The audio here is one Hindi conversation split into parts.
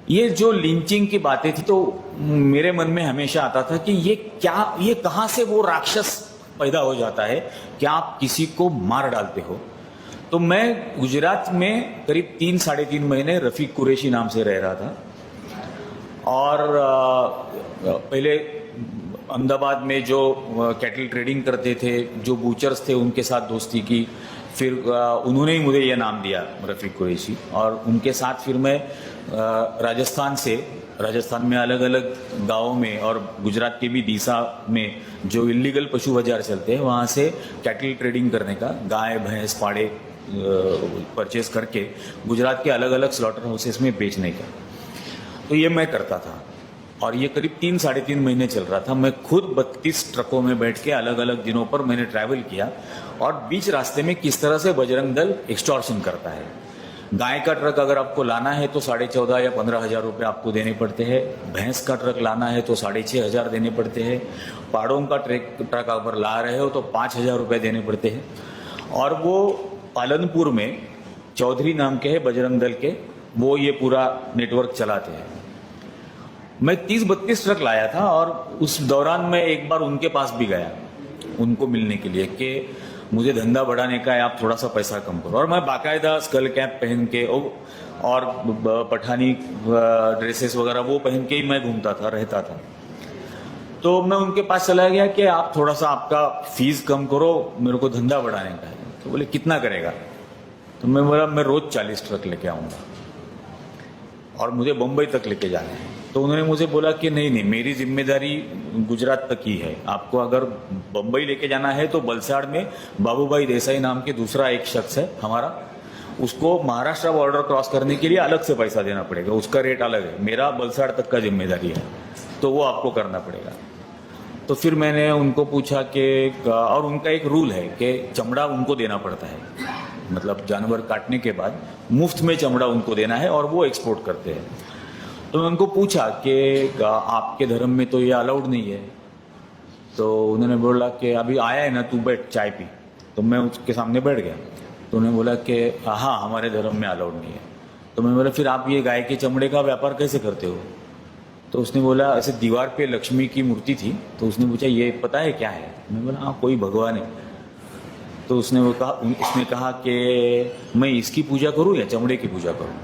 ये जो लिंचिंग की बातें थी तो मेरे मन में हमेशा आता था कि ये कहां से वो राक्षस पैदा हो जाता है कि आप किसी को मार डालते हो। तो मैं गुजरात में करीब 3-3.5 महीने रफीक कुरैशी नाम से रह रहा था और पहले अहमदाबाद में जो कैटल ट्रेडिंग करते थे, जो बूचर्स थे, उनके साथ दोस्ती की। फिर उन्होंने ही मुझे यह नाम दिया रफीक कुरैशी, और उनके साथ फिर मैं राजस्थान में अलग अलग गांवों में और गुजरात के भी डीसा में जो इलीगल पशु बाजार चलते हैं वहाँ से कैटल ट्रेडिंग करने का, गाय भैंस पाड़े परचेज करके गुजरात के अलग अलग स्लॉटर हाउसेस में बेचने का। तो ये मैं करता था और ये करीब 3-3.5 महीने चल रहा था। मैं खुद 32 ट्रकों में बैठ के अलग अलग दिनों पर मैंने ट्रैवल किया और बीच रास्ते में किस तरह से बजरंग दल एक्सटॉर्शन करता है। गाय का ट्रक अगर आपको लाना है तो 14,500 या 15,000 रुपये आपको देने पड़ते हैं। भैंस का ट्रक लाना है तो 6,500 देने पड़ते हैं। पाड़ों का ट्रक अगर ला रहे हो तो 5,000 रुपये देने पड़ते हैं। और वो पालनपुर में चौधरी नाम के है बजरंग दल के, वो ये पूरा नेटवर्क चलाते हैं। मैं 30-32 ट्रक लाया था और उस दौरान मैं एक बार उनके पास भी गया उनको मिलने के लिए कि मुझे धंधा बढ़ाने का है, आप थोड़ा सा पैसा कम करो। और मैं बाकायदा स्कल कैप पहन के और पठानी ड्रेसेस वगैरह वो पहन के ही मैं घूमता था, रहता था। तो मैं उनके पास चला गया कि आप थोड़ा सा आपका फीस कम करो, मेरे को धंधा बढ़ाने का है। तो बोले कितना करेगा? तो मैं बोला मैं रोज 40 ट्रक लेके आऊँगा और मुझे बम्बई तक लेके जाना है। तो उन्होंने मुझे बोला कि नहीं, मेरी जिम्मेदारी गुजरात तक ही है, आपको अगर बम्बई लेके जाना है तो बलसाड़ में बाबूभाई देसाई नाम के दूसरा एक शख्स है हमारा, उसको महाराष्ट्र बॉर्डर क्रॉस करने के लिए अलग से पैसा देना पड़ेगा, उसका रेट अलग है। मेरा बलसाड़ तक का जिम्मेदारी है, तो वो आपको करना पड़ेगा। तो फिर मैंने उनको पूछा कि, और उनका एक रूल है कि चमड़ा उनको देना पड़ता है, मतलब जानवर काटने के बाद मुफ्त में चमड़ा उनको देना है और वो एक्सपोर्ट करते हैं। तो मैं उनको पूछा कि आपके धर्म में तो ये अलाउड नहीं है। तो उन्होंने बोला कि अभी आया है ना, तू बैठ चाय पी। तो मैं उसके सामने बैठ गया। तो उन्होंने बोला कि हाँ, हमारे धर्म में अलाउड नहीं है। तो मैं बोला फिर आप ये गाय के चमड़े का व्यापार कैसे करते हो? तो उसने बोला ऐसे दीवार पे लक्ष्मी की मूर्ति थी, तो उसने पूछा ये पता है क्या है? मैं बोला हाँ, कोई भगवान है। तो उसने कहा कि मैं इसकी पूजा करूँ या चमड़े की पूजा करूँ?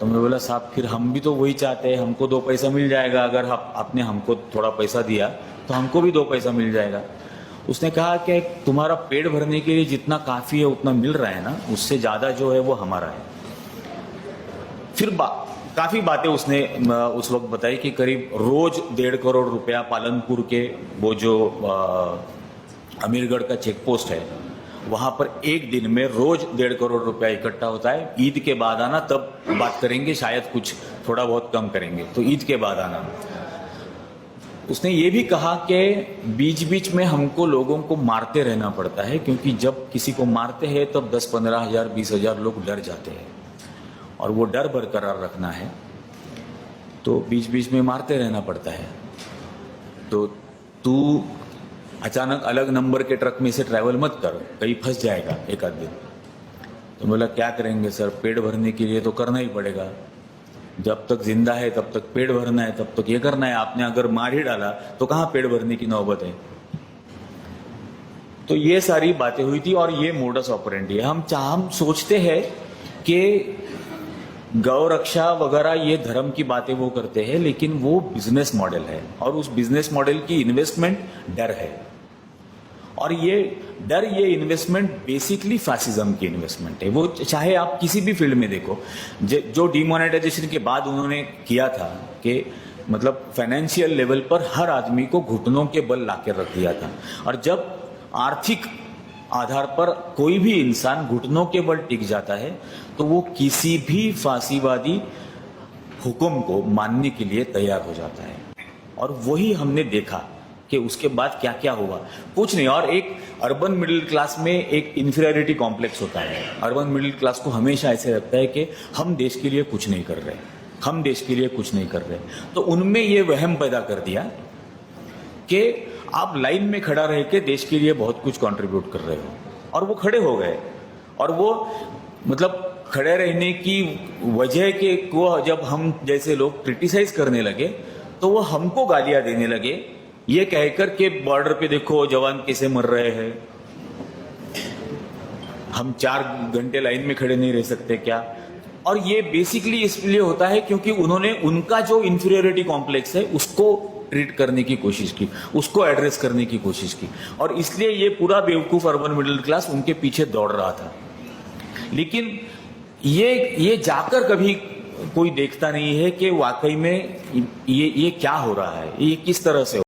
तो मैं बोला साहब फिर हम भी तो वही चाहते हैं, हमको 2 पैसा मिल जाएगा, अगर आपने हमको थोड़ा पैसा दिया तो हमको भी 2 पैसा मिल जाएगा। उसने कहा कि तुम्हारा पेट भरने के लिए जितना काफ़ी है उतना मिल रहा है ना, उससे ज़्यादा जो है वो हमारा है। फिर काफ़ी बातें उसने उस वक्त बताई कि करीब रोज 1.5 करोड़ रुपया पालनपुर के वो जो अमीरगढ़ का चेक पोस्ट है वहां पर एक दिन में रोज 1.5 करोड़ रुपया इकट्ठा होता है। ईद के बाद आना, तब बात करेंगे, शायद कुछ थोड़ा बहुत कम करेंगे, तो ईद के बाद आना। उसने ये भी कहा कि बीच बीच में हमको लोगों को मारते रहना पड़ता है, क्योंकि जब किसी को मारते हैं तब 10-15 हजार 20,000 लोग डर जाते हैं और वो डर बरकरार रखना है, तो बीच बीच में मारते रहना पड़ता है। तो तू अचानक अलग नंबर के ट्रक में से ट्रैवल मत कर, कहीं फंस जाएगा एक आध दिन। तो बोला क्या करेंगे सर, पेट भरने के लिए तो करना ही पड़ेगा, जब तक जिंदा है तब तक पेट भरना है, तब तक ये करना है। आपने अगर मार ही डाला तो कहाँ पेट भरने की नौबत है? तो ये सारी बातें हुई थी और ये मोडस ऑपरेंडी है। हम सोचते हैं कि गौ रक्षा वगैरह ये धर्म की बातें वो करते हैं, लेकिन वो बिजनेस मॉडल है और उस बिजनेस मॉडल की इन्वेस्टमेंट डर है। और ये डर, ये इन्वेस्टमेंट बेसिकली फैसिज्म की इन्वेस्टमेंट है। वो चाहे आप किसी भी फील्ड में देखो, जो डिमोनेटाइजेशन के बाद उन्होंने किया था कि मतलब फाइनेंशियल लेवल पर हर आदमी को घुटनों के बल लाके रख दिया था, और जब आर्थिक आधार पर कोई भी इंसान घुटनों के बल टिक जाता है तो वो किसी भी फांसीवादी हुक्म को मानने के लिए तैयार हो जाता है। और वही हमने देखा कि उसके बाद क्या क्या हुआ, कुछ नहीं। और एक अर्बन मिडिल क्लास में एक इंफीरियरिटी कॉम्प्लेक्स होता है। अर्बन मिडिल क्लास को हमेशा ऐसे लगता है कि हम देश के लिए कुछ नहीं कर रहे, हम देश के लिए कुछ नहीं कर रहे। तो उनमें ये वहम पैदा कर दिया कि आप लाइन में खड़ा रह के देश के लिए बहुत कुछ कंट्रीब्यूट कर रहे हो, और वो खड़े हो गए। और वो मतलब खड़े रहने की वजह के को जब हम जैसे लोग क्रिटिसाइज करने लगे तो वो हमको गालियां देने लगे, ये कहकर के बॉर्डर पे देखो जवान कैसे मर रहे हैं, हम 4 घंटे लाइन में खड़े नहीं रह सकते क्या। और ये बेसिकली इसलिए होता है क्योंकि उन्होंने उनका जो इंफीरियरिटी कॉम्प्लेक्स है उसको ट्रीट करने की कोशिश की, उसको एड्रेस करने की कोशिश की, और इसलिए ये पूरा बेवकूफ अर्बन मिडिल क्लास उनके पीछे दौड़ रहा था। लेकिन ये जाकर कभी कोई देखता नहीं है कि वाकई में ये क्या हो रहा है, ये किस तरह से